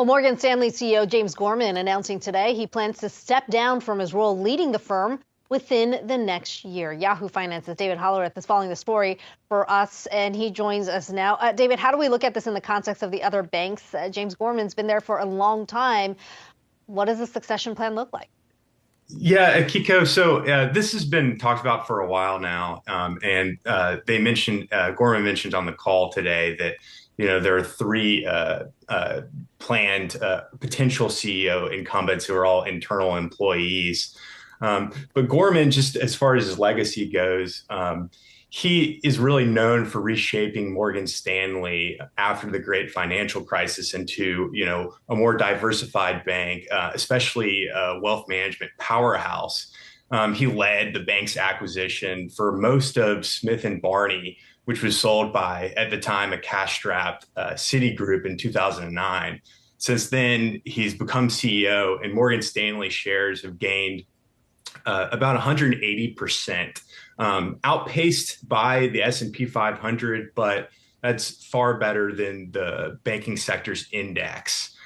Well, Morgan Stanley CEO James Gorman announcing today he plans to step down from his role leading the firm within the next year. Yahoo Finance's David Hollerith is following the story for us, and he joins us now. David, how do we look at this in the context of the other banks? James Gorman's been there for a long time. What does the succession plan look like? Yeah, Kiko. So this has been talked about for a while now, and they mentioned Gorman mentioned on the call today that there are three planned potential CEO incumbents who are all internal employees. But Gorman, just as far as his legacy goes, he is really known for reshaping Morgan Stanley after the great financial crisis into, a more diversified bank, especially a wealth management powerhouse. He led the bank's acquisition for most of Smith and Barney, which was sold by, at the time, a cash-strapped Citigroup in 2009. Since then, he's become CEO, and Morgan Stanley shares have gained about 180%, outpaced by the S&P 500, but that's far better than the banking sector's index.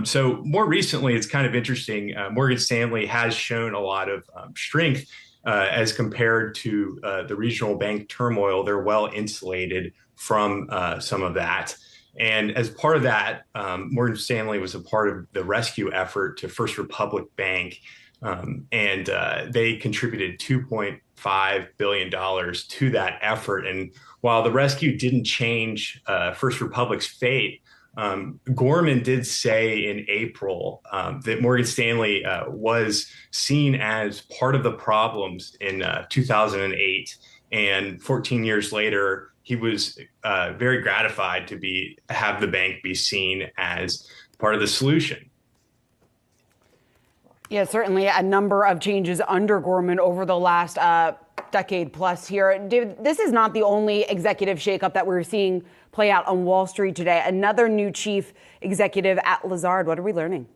So more recently, it's kind of interesting. Morgan Stanley has shown a lot of strength as compared to the regional bank turmoil. They're well insulated from some of that. And as part of that, Morgan Stanley was a part of the rescue effort to First Republic Bank. And they contributed $2.5 billion to that effort. And while the rescue didn't change First Republic's fate, Gorman did say in April that Morgan Stanley was seen as part of the problems in 2008. And 14 years later, he was very gratified to have the bank be seen as part of the solution. Yeah, certainly a number of changes under Gorman over the last decade plus here. David, this is not the only executive shakeup that we're seeing play out on Wall Street today. Another new chief executive at Lazard. What are we learning?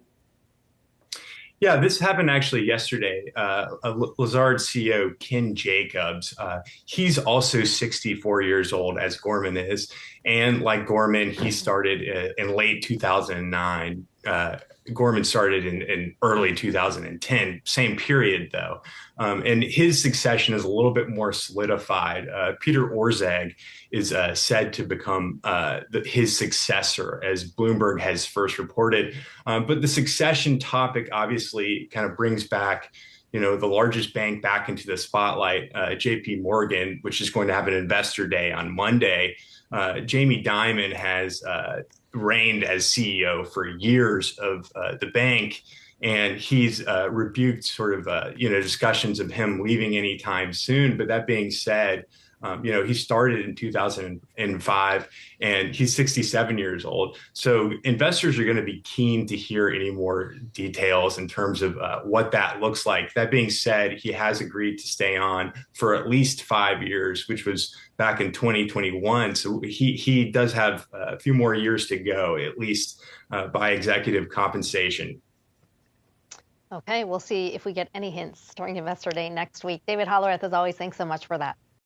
Yeah, this happened actually yesterday. Lazard CEO Ken Jacobs, he's also 64 years old, as Gorman is. And like Gorman, he started in late 2009. Gorman started in early 2010, same period, though. And his succession is a little bit more solidified. Peter Orszag is said to become his successor, as Bloomberg has first reported. But the succession topic obviously kind of brings back the largest bank back into the spotlight, JP Morgan, which is going to have an investor day on Monday. Jamie Dimon has reigned as CEO for years of the bank, and he's rebuked sort of discussions of him leaving anytime soon. But that being said, he started in 2005 and he's 67 years old. So investors are going to be keen to hear any more details in terms of what that looks like. That being said, he has agreed to stay on for at least 5 years, which was back in 2021. So he does have a few more years to go, at least by executive compensation. Okay, we'll see if we get any hints during Investor Day next week. David Hollerith, as always, thanks so much for that.